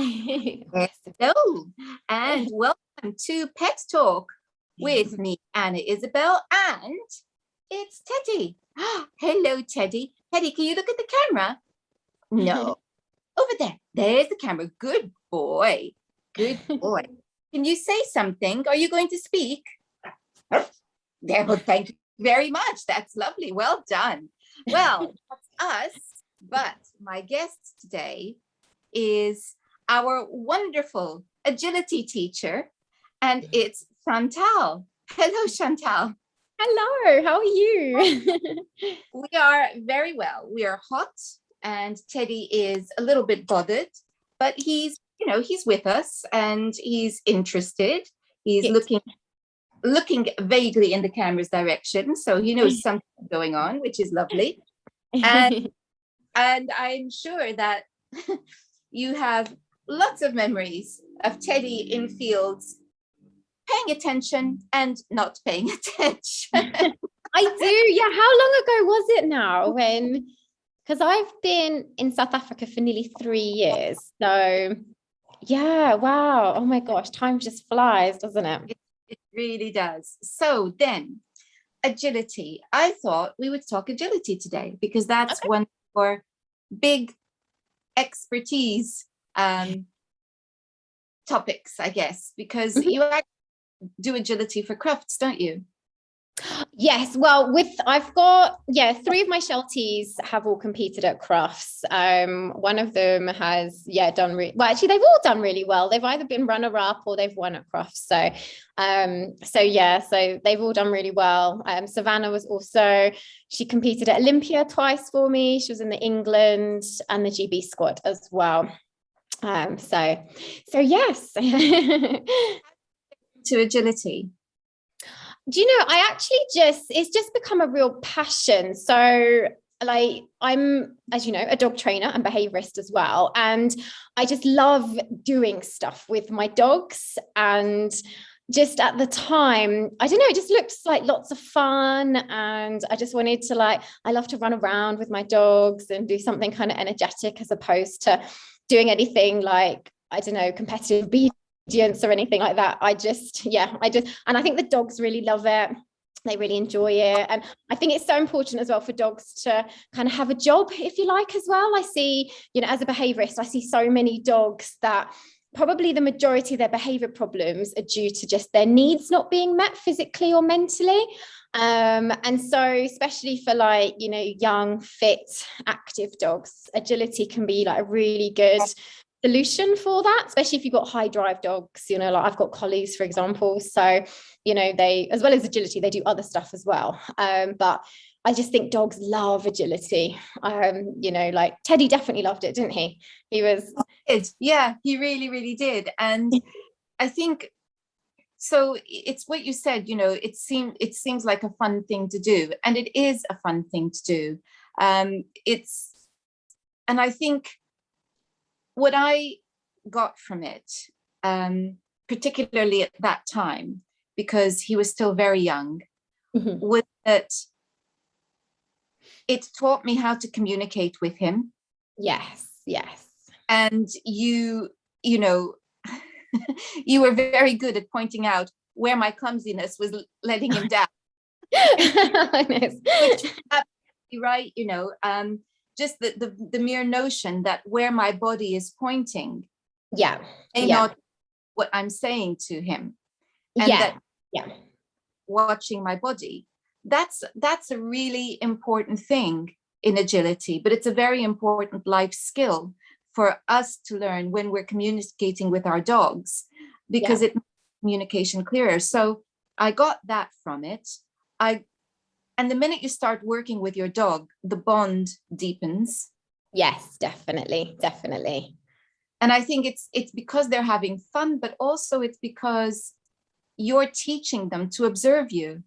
Yes, hello, and welcome to Pet Talk with me, Anna Isabel, and it's Teddy. Hello, Teddy. Teddy, can you look at the camera? No, over there. There's the camera. Good boy. Good boy. Can you say something? Are you going to speak? There, well, thank you very much. That's lovely. Well done. Well, that's us, but my guest today is our wonderful agility teacher, and it's Chantal. Hello, Chantal. Hello, how are you? We are very well. We are hot, and Teddy is a little bit bothered, but he's with us and he's interested. He's looking vaguely in the camera's direction, so he knows something going on, which is lovely. And I'm sure that you have lots of memories of Teddy in fields paying attention and not paying attention. I do, yeah. How long ago was it now? Because I've been in South Africa for nearly 3 years. So yeah, wow. Oh my gosh, time just flies, doesn't it? It really does. So then, agility. I thought we would talk agility today because that's one of our big expertise topics, I guess, because you actually do agility for Crufts, don't you? Yes, well, I've got 3 of my Shelties have all competed at Crufts. One of them has done well. Actually, they've all done really well. They've either been runner-up or they've won at Crufts. So they've all done really well. Savannah was also, she competed at Olympia twice for me. She was in the England and the GB squad as well. So yes. To agility. Do you know, it's just become a real passion. So like, I'm, as you know, a dog trainer and behaviorist as well. And I just love doing stuff with my dogs. And just at the time, I don't know, it just looked like lots of fun. And I just wanted to I love to run around with my dogs and do something kind of energetic as opposed to doing anything I don't know, competitive obedience or anything like that. And I think the dogs really love it. They really enjoy it. And I think it's so important as well for dogs to kind of have a job, if you like, as well. I see, as a behaviorist, I see so many dogs that probably the majority of their behavior problems are due to just their needs not being met physically or mentally. And so especially for young, fit, active dogs, agility can be a really good solution for that, especially if you've got high drive dogs. I've got collies, for example, so they, as well as agility, they do other stuff as well, but I just think dogs love agility. Teddy definitely loved it, didn't he? He really did. And I think so it's what you said, it seems like a fun thing to do, and it is a fun thing to do. And I think what I got from it, particularly at that time, because he was still very young, was that it taught me how to communicate with him. Yes. And you were very good at pointing out where my clumsiness was letting him down. Which is absolutely right, just the mere notion that where my body is pointing not what I'm saying to him, and watching my body, that's a really important thing in agility, but it's a very important life skill for us to learn when we're communicating with our dogs, because it makes communication clearer. So I got that from it. And the minute you start working with your dog, the bond deepens. Yes, definitely. And I think it's because they're having fun, but also it's because you're teaching them to observe you.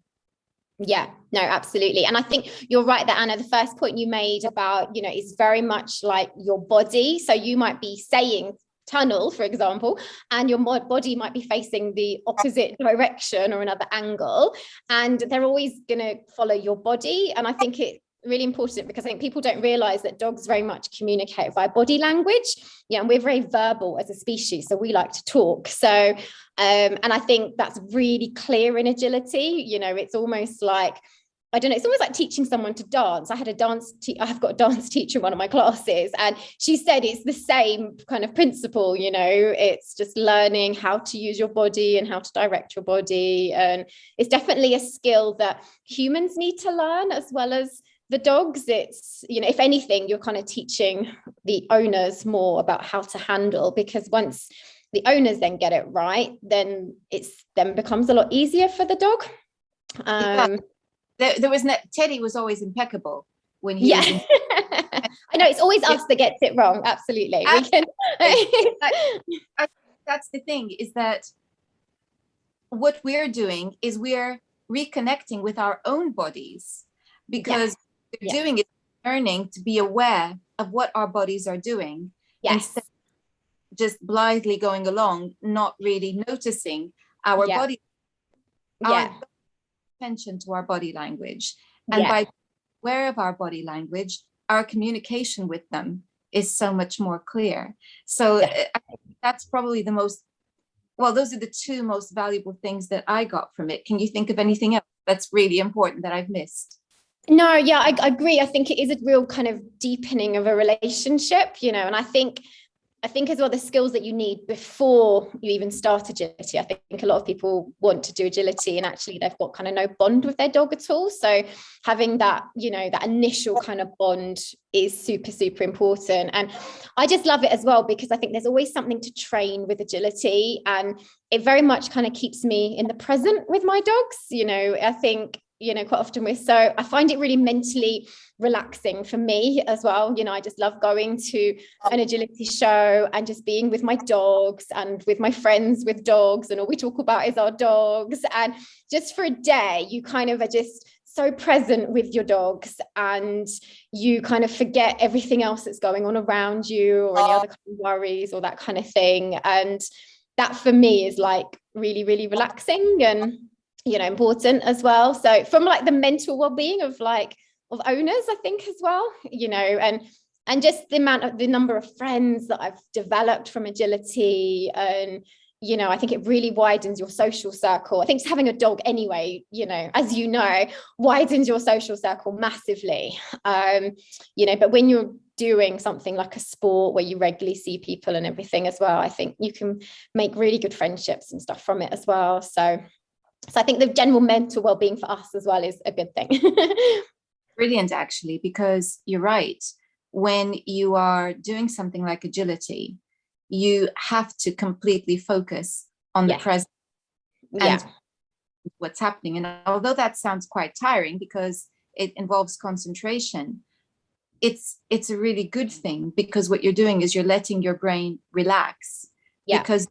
Yeah, no, absolutely. And I think you're right there, Anna. The first point you made about, is very much like your body. So you might be saying tunnel, for example, and your body might be facing the opposite direction or another angle, and they're always going to follow your body. And I think really important, because I think people don't realize that dogs very much communicate via body language. Yeah, and we're very verbal as a species, so we like to talk. So and I think that's really clear in agility. You know, it's almost like, I don't know, it's almost like teaching someone to dance. I have got a dance teacher in one of my classes, and she said it's the same kind of principle, you know, it's just learning how to use your body and how to direct your body. And it's definitely a skill that humans need to learn as well as the dogs. It's, you know, if anything, you're kind of teaching the owners more about how to handle, because once the owners then get it right, then becomes a lot easier for the dog. There was Teddy was always impeccable when he was in. I know it's always us that gets it wrong. Absolutely. We can. That's the thing, is that what we're doing is we're reconnecting with our own bodies, because what we're doing is learning to be aware of what our bodies are doing. Instead of just blithely going along, not really noticing our body. Attention to our body language, and by aware of our body language, our communication with them is so much more clear. So I think that's probably those are the two most valuable things that I got from it. Can you think of anything else that's really important that I've missed? No, I agree. I think it is a real kind of deepening of a relationship, you know, and I think as well, the skills that you need before you even start agility. I think a lot of people want to do agility and actually they've got kind of no bond with their dog at all. So having that, you know, that initial kind of bond is super, super important. And I just love it as well, because I think there's always something to train with agility, and it very much kind of keeps me in the present with my dogs. You know, I think, you know, quite often I find it really mentally relaxing for me as well. You know, I just love going to an agility show and just being with my dogs and with my friends with dogs, and all we talk about is our dogs. And just for a day, you kind of are just so present with your dogs, and you kind of forget everything else that's going on around you, or any other kind of worries or that kind of thing. And that for me is like really, really relaxing and, you know, important as well. So from like the mental well-being of owners, I think as well, you know, and just the number of friends that I've developed from agility. And, you know, I think it really widens your social circle. I think just having a dog anyway, you know, as you know, widens your social circle massively. You know, but when you're doing something like a sport where you regularly see people and everything as well, I think you can make really good friendships and stuff from it as well. So I think the general mental well-being for us as well is a good thing. Brilliant, actually, because you're right. When you are doing something like agility, you have to completely focus on the present and what's happening. And although that sounds quite tiring because it involves concentration, it's a really good thing, because what you're doing is you're letting your brain relax, because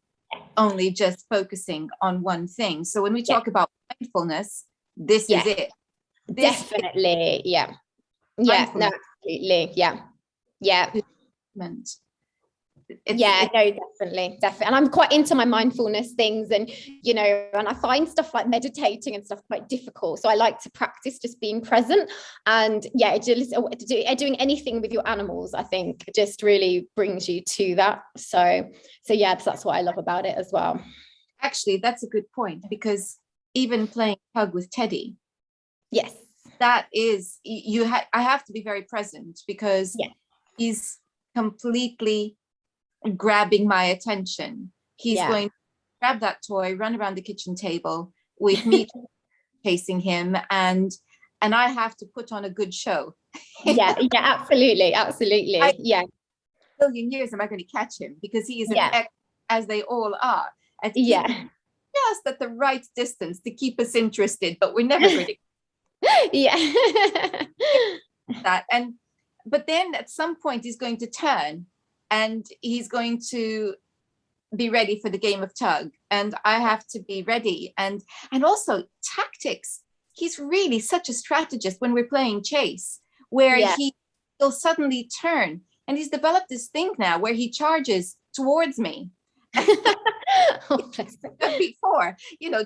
only just focusing on one thing. So when we talk about mindfulness, this is it. Definitely. No, absolutely. Definitely. And I'm quite into my mindfulness things, and, you know, and I find stuff like meditating and stuff quite difficult. So I like to practice just being present, and doing anything with your animals, I think just really brings you to that. So that's what I love about it as well. Actually, that's a good point, because even playing tug with Teddy, that is, I have to be very present, because he's completely grabbing my attention. He's going to grab that toy, run around the kitchen table with me chasing him, and I have to put on a good show. Absolutely. A million years am I going to catch him, because he is an as they all are, at just at the right distance to keep us interested, but we're never going to that. But then at some point he's going to turn, and he's going to be ready for the game of tug, and I have to be ready. And also tactics. He's really such a strategist when we're playing chase, where he'll suddenly turn, and he's developed this thing now where he charges towards me. Before, you know,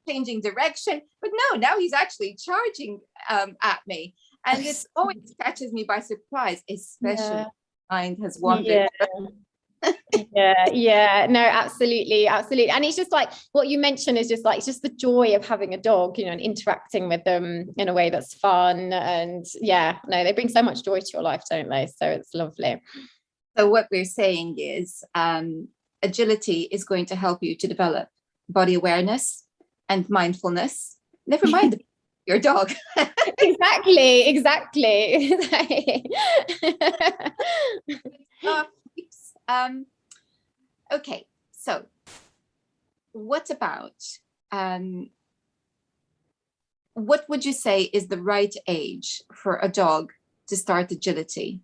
changing direction, but no, now he's actually charging at me, And it always catches me by surprise, especially Yeah. mind has wandered. Yeah, no, absolutely, and it's just like what you mentioned is just like, it's just the joy of having a dog, and interacting with them in a way that's fun. And yeah, no, they bring so much joy to your life, don't they? So it's lovely. So what we're saying is agility is going to help you to develop body awareness and mindfulness. Never mind your dog. Exactly. Okay, so what about what would you say is the right age for a dog to start agility?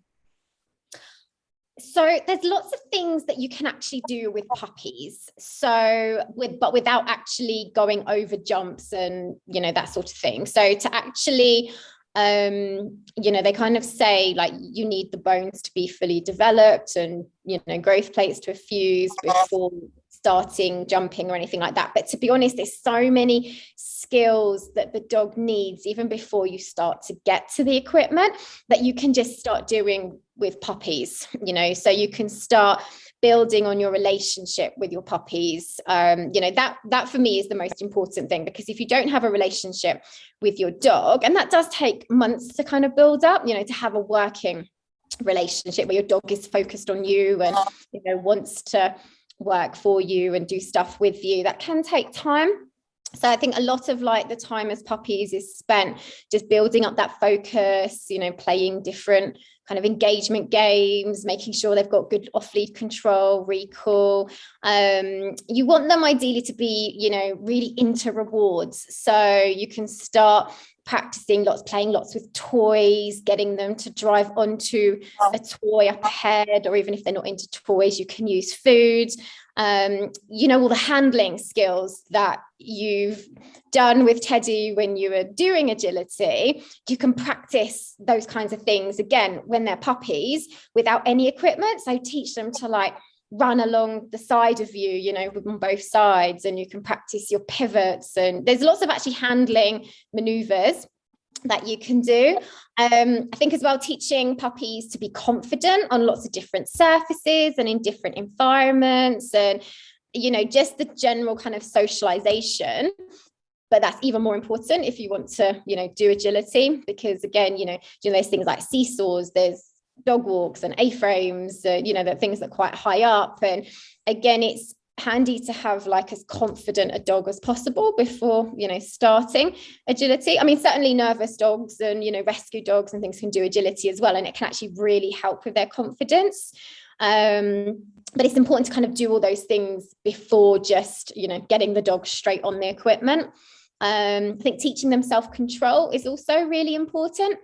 So there's lots of things that you can actually do with puppies. But without actually going over jumps and, that sort of thing. So to actually, they kind of say like you need the bones to be fully developed and, growth plates to effuse before starting jumping or anything like that. But to be honest, there's so many skills that the dog needs even before you start to get to the equipment that you can just start doing with puppies, so you can start building on your relationship with your puppies. That for me is the most important thing, because if you don't have a relationship with your dog, and that does take months to kind of build up, to have a working relationship where your dog is focused on you and, wants to work for you and do stuff with you, that can take time. So I think a lot of like the time as puppies is spent just building up that focus, playing different kind of engagement games, making sure they've got good off-lead control, recall. You want them ideally to be, really into rewards. So you can start practicing playing lots with toys, getting them to drive onto a toy up ahead, or even if they're not into toys, you can use food. All the handling skills that you've done with Teddy when you were doing agility, you can practice those kinds of things again when they're puppies without any equipment. So teach them to like run along the side of you, on both sides, and you can practice your pivots, and there's lots of actually handling maneuvers that you can do. I think as well, teaching puppies to be confident on lots of different surfaces and in different environments, and just the general kind of socialization. But that's even more important if you want to do agility, because again, there's things like seesaws, there's dog walks and A-frames, the things that are quite high up, and again, it's handy to have like as confident a dog as possible before starting agility. I mean, certainly nervous dogs and rescue dogs and things can do agility as well, and it can actually really help with their confidence. But it's important to kind of do all those things before just getting the dog straight on the equipment. I think teaching them self-control is also really important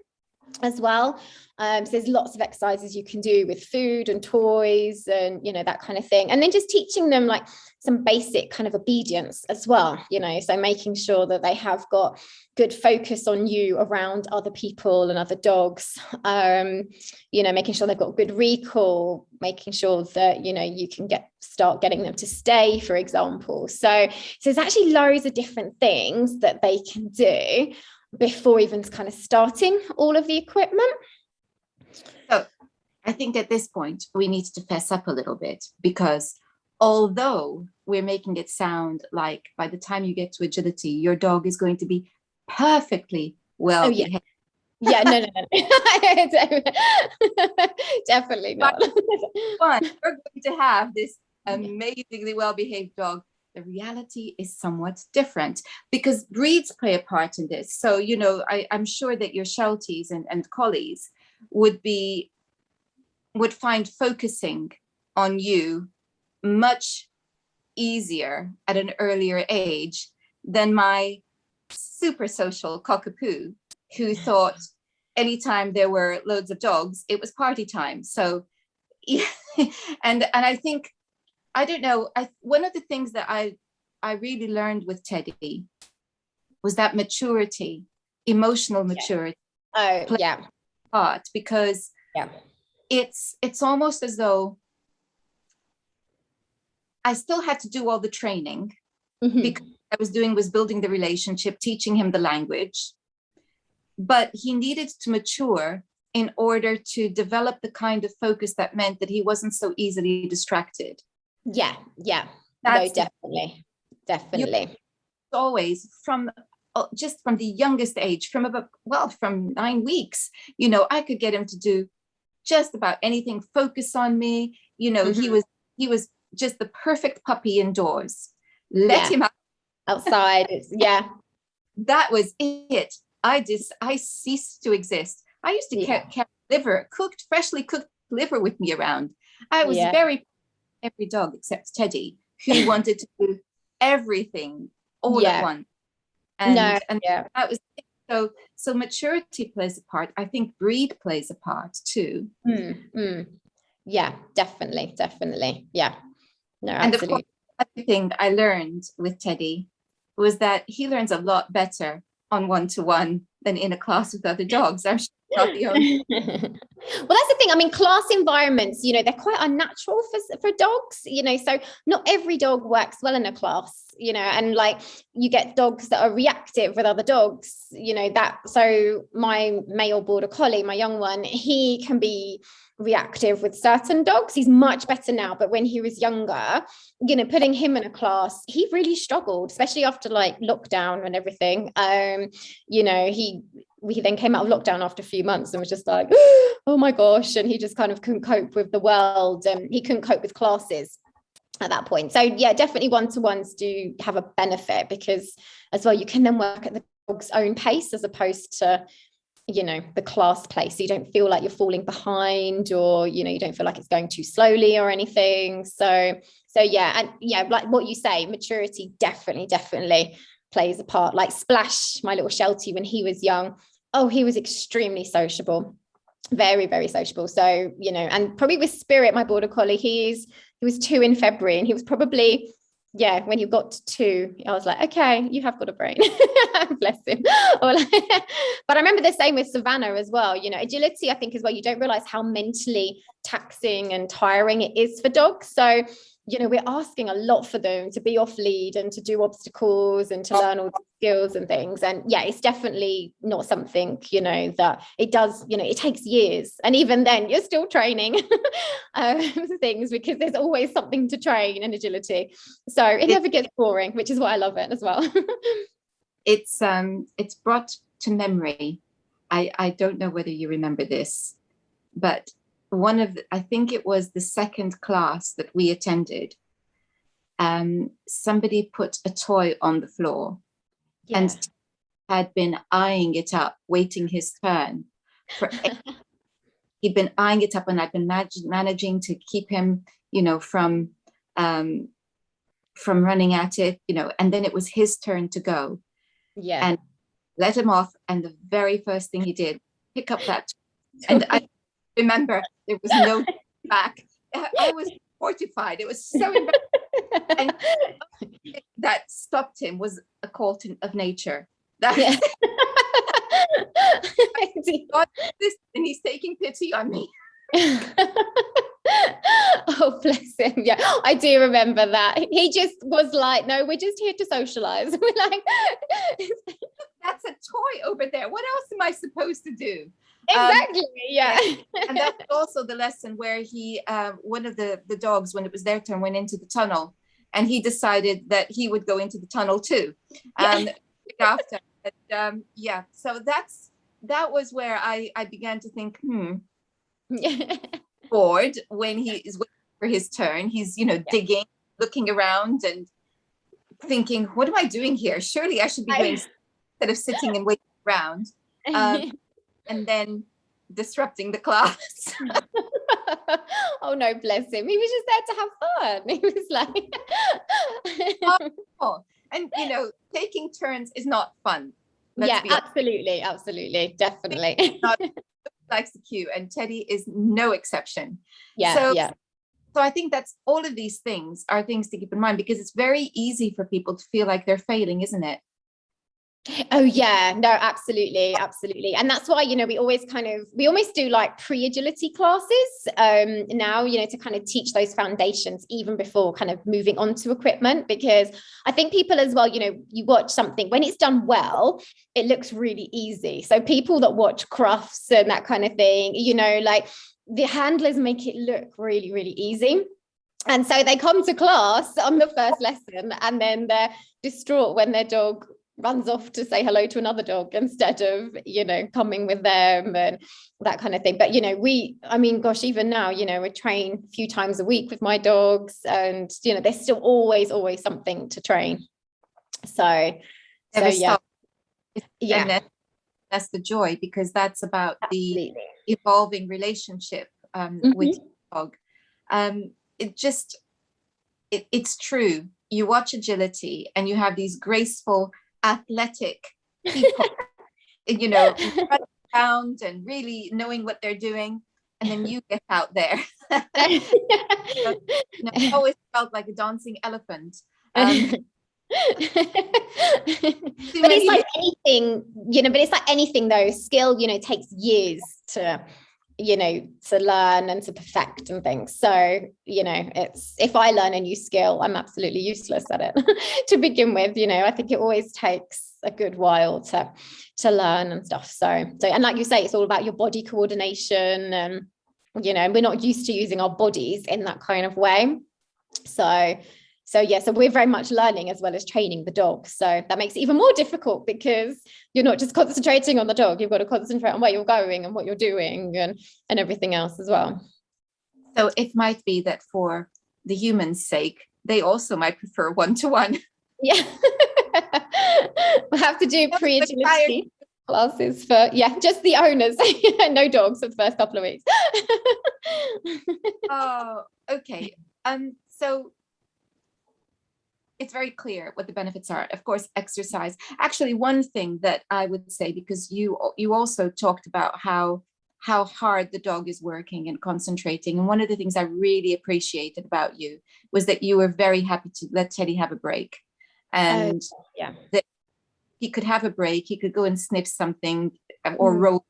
as well. So there's lots of exercises you can do with food and toys and that kind of thing, and then just teaching them like some basic kind of obedience as well, so making sure that they have got good focus on you around other people and other dogs, making sure they've got good recall, making sure that you can start getting them to stay, for example. So there's actually loads of different things that they can do before even kind of starting all of the equipment. So I think at this point we need to fess up a little bit, because although we're making it sound like by the time you get to agility, your dog is going to be perfectly well behaved. Yeah, no. Definitely not. One, you're going to have this amazingly well-behaved dog. The reality is somewhat different, because breeds play a part in this. So, I'm sure that your Shelties and Collies would find focusing on you much easier at an earlier age than my super social cockapoo, who thought anytime there were loads of dogs, it was party time. So, and I think, I don't know, one of the things that I really learned with Teddy was that maturity, emotional maturity. Part, because it's almost as though I still had to do all the training, because what I was doing was building the relationship, teaching him the language. but he needed to mature in order to develop the kind of focus that meant that he wasn't so easily distracted. Yeah. That's no, definitely. Always from just from the youngest age, from 9 weeks, I could get him to do just about anything, focus on me. He was just the perfect puppy indoors. Let him out. Outside. That was it. I ceased to exist. I used to carry freshly cooked liver with me around. I was every dog except Teddy, who wanted to do everything all at once. And that was it. So maturity plays a part. I think breed plays a part too. Yeah, definitely. Yeah. No, and absolutely. The other thing I learned with Teddy was that he learns a lot better on one-to-one than in a class with other dogs. I'm sure not the only. Well, that's the thing. I mean, class environments, they're quite unnatural for dogs, so not every dog works well in a class, and like you get dogs that are reactive with other dogs, so my male border collie, my young one, he can be reactive with certain dogs. He's much better now, but when he was younger, putting him in a class, he really struggled, especially after like lockdown and everything. We then came out of lockdown after a few months and was just like, oh my gosh, and he just kind of couldn't cope with the world, and he couldn't cope with classes at that point. So yeah, definitely one-to-ones do have a benefit, because as well you can then work at the dog's own pace as opposed to the class pace, so you don't feel like you're falling behind, or you don't feel like it's going too slowly or anything. So like what you say, maturity definitely plays a part. Like Splash, my little Sheltie, when he was young, he was extremely sociable, very, very sociable. So and probably with Spirit, my border collie, he was 2 in February, and he was probably when you got to 2, I was like, okay, you have got a brain. Bless him. But I remember the same with Savannah as well. Agility, I think, as well, you don't realize how mentally taxing and tiring it is for dogs. So we're asking a lot for them to be off lead and to do obstacles and to learn all the skills and things. And it's definitely not something, that it does, it takes years. And even then you're still training things, because there's always something to train in agility. So it never gets boring, which is why I love it as well. It's brought to memory. I don't know whether you remember this, but I think it was the second class that we attended, somebody put a toy on the floor and had been eyeing it up, waiting his turn. He'd been eyeing it up, and I'd been managing to keep him, from running at it, and then it was his turn to go. And let him off, and the very first thing he did, pick up that toy. And I remember there was no back. I was mortified. It was so embarrassing. And that stopped him was a call of nature. And he's taking pity on me. Oh, bless him. Yeah, I do remember that. He just was like, no, we're just here to socialize. We're like, that's a toy over there. What else am I supposed to do? Exactly. And that's also the lesson where he one of the dogs, when it was their turn, went into the tunnel, and he decided that he would go into the tunnel too. After so that was where I began to think, bored when he is waiting for his turn. He's digging, looking around and thinking, what am I doing here? Surely I should be doing instead of sitting and waiting around. And then disrupting the class. Oh no, bless him. He was just there to have fun. He was like and taking turns is not fun. Absolutely, definitely. Likes the cue, and Teddy is no exception. So I think that's all of these things are things to keep in mind, because it's very easy for people to feel like they're failing, isn't it? Oh yeah, no, absolutely, absolutely. And that's why, we almost do like pre-agility classes now, to kind of teach those foundations even before kind of moving on to equipment, because I think people as well, you watch something when it's done well, it looks really easy. So people that watch crufts and that kind of thing, like the handlers make it look really, really easy. And so they come to class on the first lesson and then they're distraught when their dog runs off to say hello to another dog instead of, coming with them and that kind of thing. But, gosh, even now, we train a few times a week with my dogs and, there's still always something to train. Never yeah. Stop. And that's the joy, because that's about Absolutely. the evolving relationship with your dog. It's true. You watch agility and you have these graceful, athletic people, running around and really knowing what they're doing. And then you get out there. I always felt like a dancing elephant. But it's like anything, but it's like anything though, skill, takes years to learn and to perfect and things. So, it's, if I learn a new skill, I'm absolutely useless at it to begin with. I think it always takes a good while to learn and stuff. So, and like you say, it's all about your body coordination and, we're not used to using our bodies in that kind of way. So we're very much learning as well as training the dog. So that makes it even more difficult, because you're not just concentrating on the dog, you've got to concentrate on where you're going and what you're doing and everything else as well. So it might be that for the human's sake, they also might prefer one-to-one. Yeah. We'll have to do pre-agility classes for, just the owners. No dogs for the first couple of weeks. Oh, okay. So it's very clear what the benefits are. Of course, exercise. Actually, one thing that I would say, because you also talked about how hard the dog is working and concentrating. And one of the things I really appreciated about you was that you were very happy to let Teddy have a break. And that he could have a break. He could go and sniff something or roll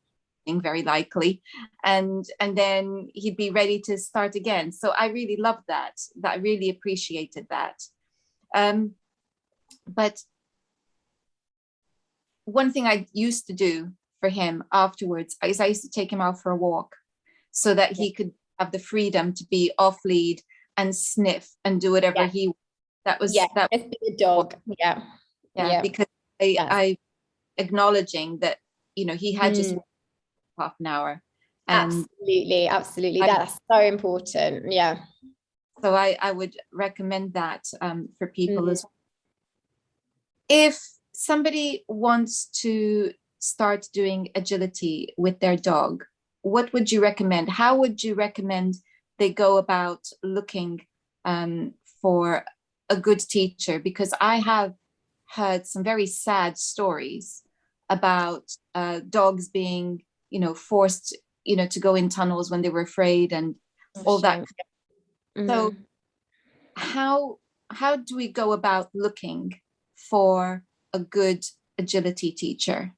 something, very likely. And then he'd be ready to start again. So I really loved that. I really appreciated that. But one thing I used to do for him afterwards is I used to take him out for a walk so that he could have the freedom to be off lead and sniff and do whatever he. That was that was a dog. Because I acknowledging that he had just half an hour. And absolutely, that's so important. Yeah. So I would recommend that for people as well. If somebody wants to start doing agility with their dog, what would you recommend? How would you recommend they go about looking for a good teacher? Because I have heard some very sad stories about dogs being, forced, to go in tunnels when they were afraid and all that. So how do we go about looking for a good agility teacher?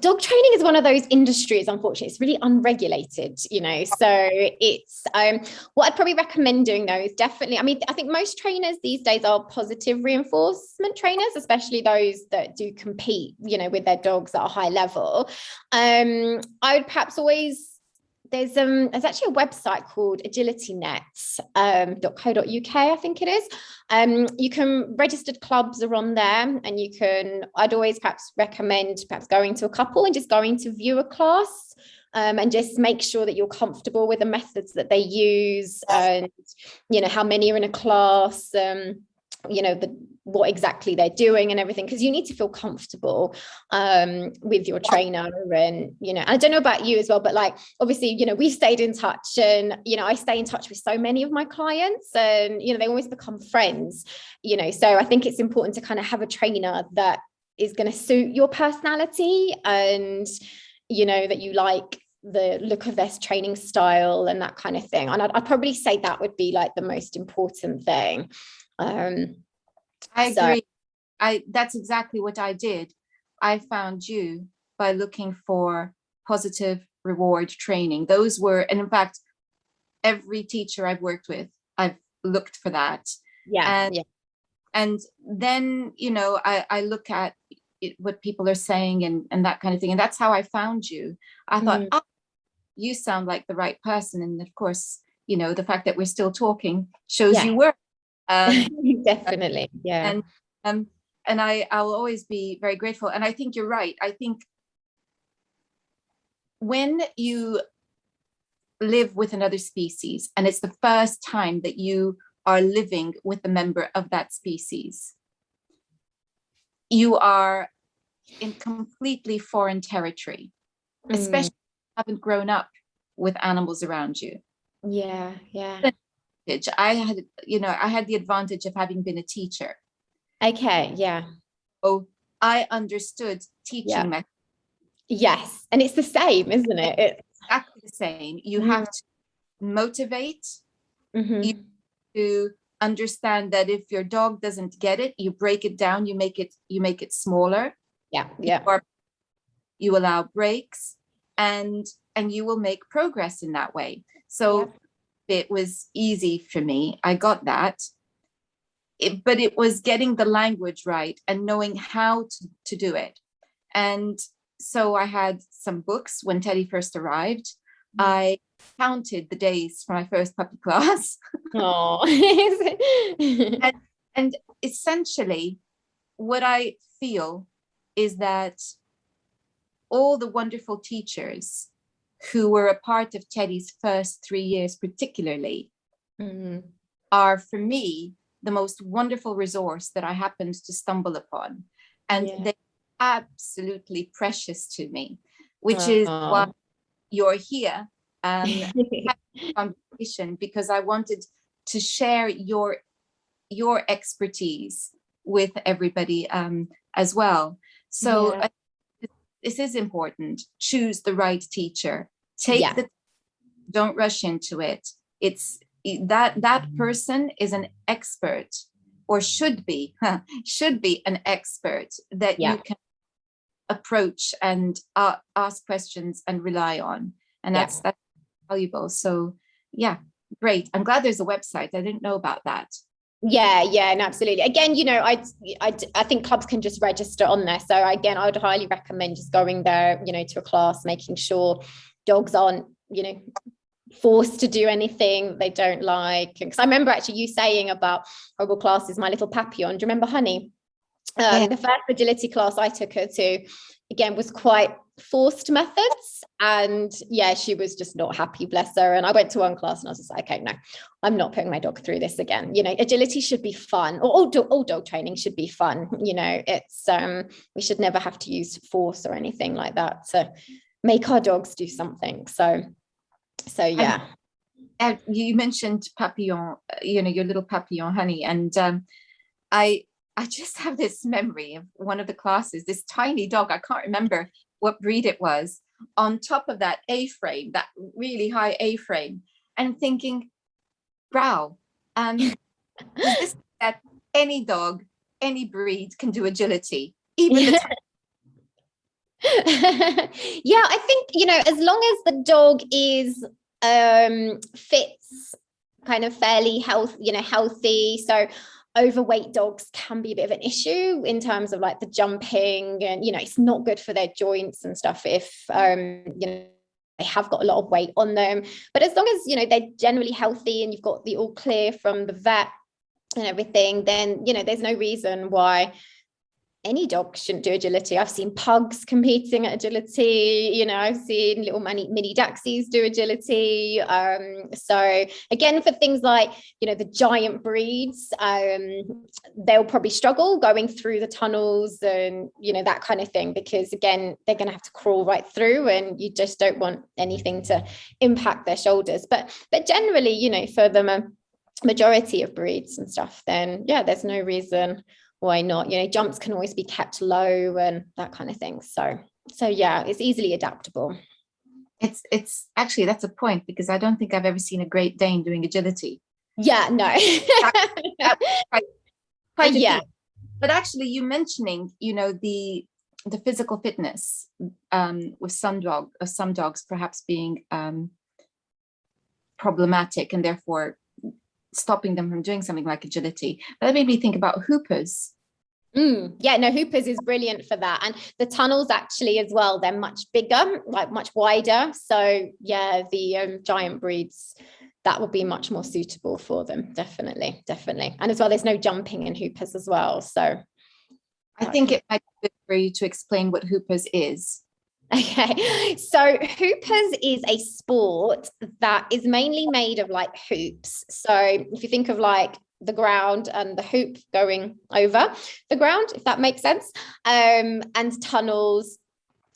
Dog training is one of those industries, unfortunately, it's really unregulated, so it's what I'd probably recommend doing though is definitely, I think most trainers these days are positive reinforcement trainers, especially those that do compete, with their dogs at a high level. I would perhaps always, there's actually a website called agilitynet.co.uk, I think it is. You can, registered clubs are on there, and I'd always perhaps recommend going to a couple and just going to view a class, and just make sure that you're comfortable with the methods that they use, and how many are in a class, what exactly they're doing and everything, because you need to feel comfortable with your trainer. And I don't know about you as well, but like obviously we've stayed in touch, and I stay in touch with so many of my clients, and they always become friends, so I think it's important to kind of have a trainer that is going to suit your personality, and that you like the look of their training style and that kind of thing. And I'd probably say that would be like the most important thing. I agree. that's exactly what I did. I found you by looking for positive reward training. Those were, and in fact, every teacher I've worked with, I've looked for that. Yeah. And then, I look at what people are saying and that kind of thing. And that's how I found you. I thought, oh, you sound like the right person. And of course, the fact that we're still talking shows you were. Definitely. Yeah. And I'll always be very grateful. And I think you're right. I think when you live with another species and it's the first time that you are living with a member of that species, you are in completely foreign territory, especially if you haven't grown up with animals around you. Yeah. I had the advantage of having been a teacher. Okay. Yeah. So I understood teaching methods. Yes. And it's the same, isn't it? It's exactly the same. You have to motivate. You to understand that if your dog doesn't get it, you break it down, you make it smaller. You allow breaks, and you will make progress in that way. So it was easy for me. I got that. But it was getting the language right and knowing how to do it. And so I had some books when Teddy first arrived. I counted the days for my first puppy class. and essentially what I feel is that all the wonderful teachers who were a part of Teddy's first 3 years particularly are, for me, the most wonderful resource that I happened to stumble upon. And they're absolutely precious to me, which is why you're here. Conversation, because I wanted to share your expertise with everybody as well. So this is important. Choose the right teacher. Don't rush into it. It's that person is an expert, or should be an expert that you can approach and ask questions and rely on. And that's valuable. So great. I'm glad there's a website. I didn't know about that. And absolutely. Again, I think clubs can just register on there. So again, I would highly recommend just going there, to a class, making sure dogs aren't, forced to do anything they don't like. Because I remember actually you saying about horrible classes, my little Papillon. Do you remember Honey? The first agility class I took her to, again, was quite forced methods, and she was just not happy, bless her. And I went to one class and I was just like, okay, no, I'm not putting my dog through this again. Agility should be fun, or all dog training should be fun. It's we should never have to use force or anything like that to make our dogs do something. So and you mentioned Papillon, your little Papillon, Honey, and I just have this memory of one of the classes, this tiny dog, I can't remember what breed it was, on top of that A-frame, that really high A-frame, and thinking, wow, is this that any dog, any breed can do agility, even the I think, as long as the dog is fits kind of fairly healthy. So overweight dogs can be a bit of an issue in terms of like the jumping, and it's not good for their joints and stuff if they have got a lot of weight on them. But as long as they're generally healthy and you've got the all clear from the vet and everything, then there's no reason why any dog shouldn't do agility. I've seen pugs competing at agility, I've seen little mini Daxies do agility. So again, for things like, the giant breeds, they'll probably struggle going through the tunnels and, that kind of thing, because again, they're going to have to crawl right through, and you just don't want anything to impact their shoulders. But generally, for the majority of breeds and stuff, then there's no reason why not. Jumps can always be kept low and that kind of thing. So it's easily adaptable. It's actually, that's a point, because I don't think I've ever seen a Great Dane doing agility. No. Quite But actually, you mentioning, the physical fitness with some dogs perhaps being problematic and therefore stopping them from doing something like agility. But that made me think about hoopers. Yeah, no, hoopers is brilliant for that. And the tunnels actually as well, they're much bigger, like much wider. So yeah, the giant breeds, that will be much more suitable for them. Definitely. And as well, there's no jumping in hoopers as well. So I think it might be good for you to explain what hoopers is. Okay, so hoopers is a sport that is mainly made of like hoops. So if you think of like the ground and the hoop going over the ground, if that makes sense, and tunnels.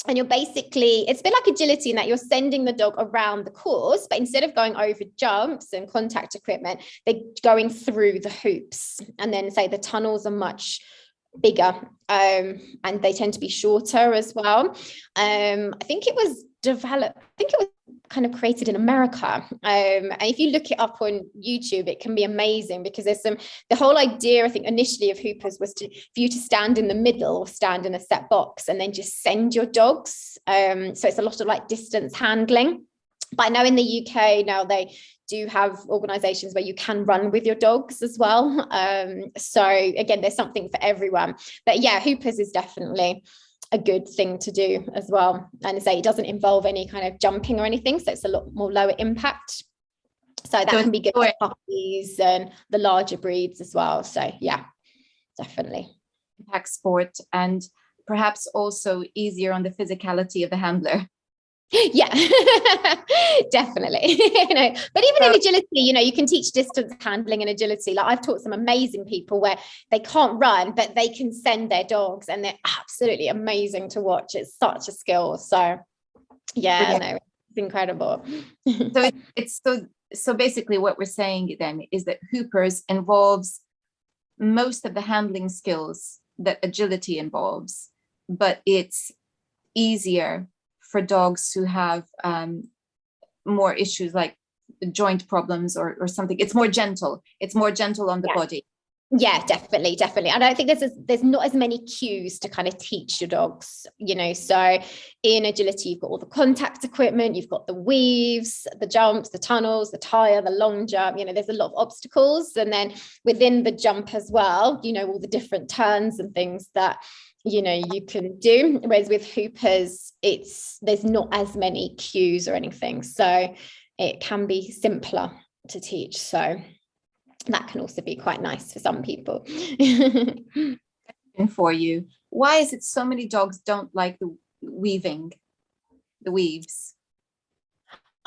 And you're basically, it's a bit like agility in that you're sending the dog around the course, but instead of going over jumps and contact equipment, they're going through the hoops. And then say the tunnels are much bigger, and they tend to be shorter as well. I think it was kind of created in America. And if you look it up on YouTube, it can be amazing because the whole idea, I think, initially of hoopers was for you to stand in the middle or stand in a set box and then just send your dogs. So it's a lot of like distance handling. But I know in the UK now they do have organizations where you can run with your dogs as well. So again, there's something for everyone. But yeah, hoopers is definitely a good thing to do as well. And say it doesn't involve any kind of jumping or anything. So it's a lot more lower impact. So that can be good for puppies and the larger breeds as well. So yeah, definitely. Impact sport, and perhaps also easier on the physicality of the handler. Yeah, definitely. But even in agility, you can teach distance handling and agility. Like I've taught some amazing people where they can't run, but they can send their dogs, and they're absolutely amazing to watch. It's such a skill. So yeah, no, it's incredible. So it's so basically what we're saying then is that hoopers involves most of the handling skills that agility involves, but it's easier for dogs who have more issues like joint problems or something. It's more gentle on the body. Yeah, definitely. I don't think there's not as many cues to kind of teach your dogs, so in agility, you've got all the contact equipment, you've got the weaves, the jumps, the tunnels, the tire, the long jump, there's a lot of obstacles. And then within the jump as well, all the different turns and things that you can do. Whereas with hoopers, there's not as many cues or anything. So it can be simpler to teach. So that can also be quite nice for some people. And for you, why is it so many dogs don't like the weaves?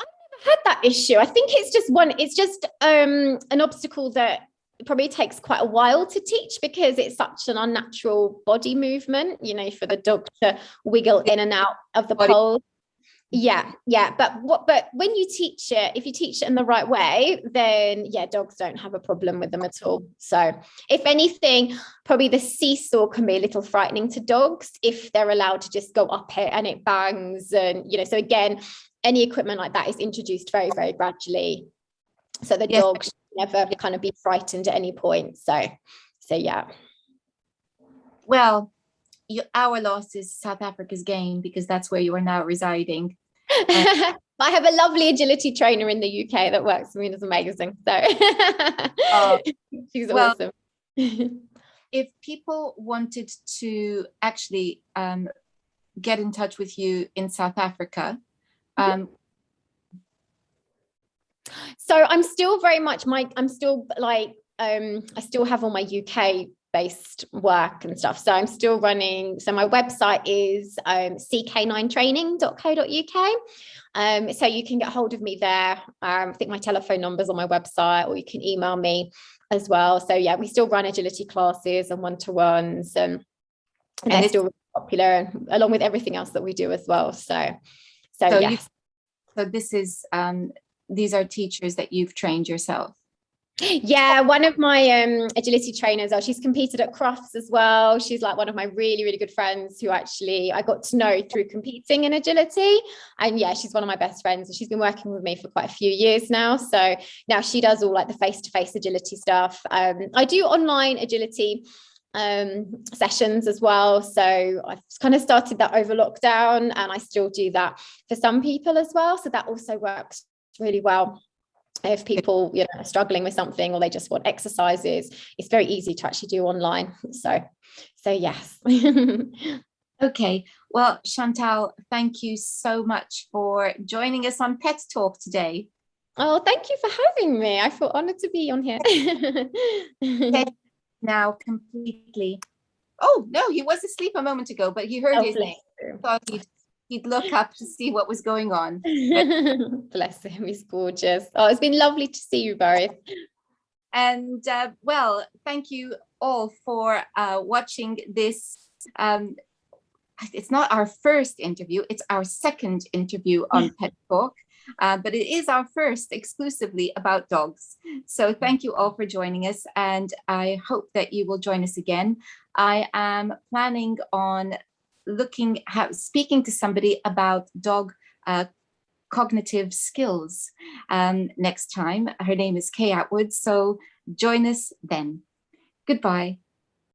I've never had that issue. I think it's just an obstacle that it probably takes quite a while to teach because it's such an unnatural body movement, for the dog to wiggle in and out of the pole. Yeah. But when you teach it, if you teach it in the right way, then yeah, dogs don't have a problem with them at all. So if anything, probably the seesaw can be a little frightening to dogs if they're allowed to just go up it and it bangs. And, so again, any equipment like that is introduced very, very gradually. So the dog should never kind of be frightened at any point. So yeah. Well, our loss is South Africa's gain because that's where you are now residing. I have a lovely agility trainer in the UK that works for me and is amazing. So she's awesome. If people wanted to actually get in touch with you in South Africa, so I'm still very much I still have all my UK based work and stuff. So I'm still running. So my website is ck9training.co.uk. So you can get hold of me there. I think my telephone number's on my website, or you can email me as well. So yeah, we still run agility classes and one-to-ones, and they're still really popular, along with everything else that we do as well. So yes. So this is these are teachers that you've trained yourself. Yeah, one of my agility trainers, she's competed at Crufts as well. She's like one of my really, really good friends who actually I got to know through competing in agility. And yeah, she's one of my best friends, and she's been working with me for quite a few years now. So now she does all like the face-to-face agility stuff. I do online agility sessions as well. So I've kind of started that over lockdown, and I still do that for some people as well. So that also works really well. If people, you know, are struggling with something or they just want exercises, it's very easy to actually do online. So yes. Okay, well, Chantal, thank you so much for joining us on Pet Talk today. Oh, thank you for having me. I feel honored to be on here. Now completely. Oh no, he was asleep a moment ago, but he heard his name. Thought he'd look up to see what was going on. But bless him, he's gorgeous. Oh, it's been lovely to see you both. And well, thank you all for watching this. It's not our first interview, it's our second interview on Pet Talk, but it is our first exclusively about dogs. So thank you all for joining us, and I hope that you will join us again. I am planning on speaking to somebody about dog cognitive skills next time. Her name is Kay Atwood, so join us then. Goodbye.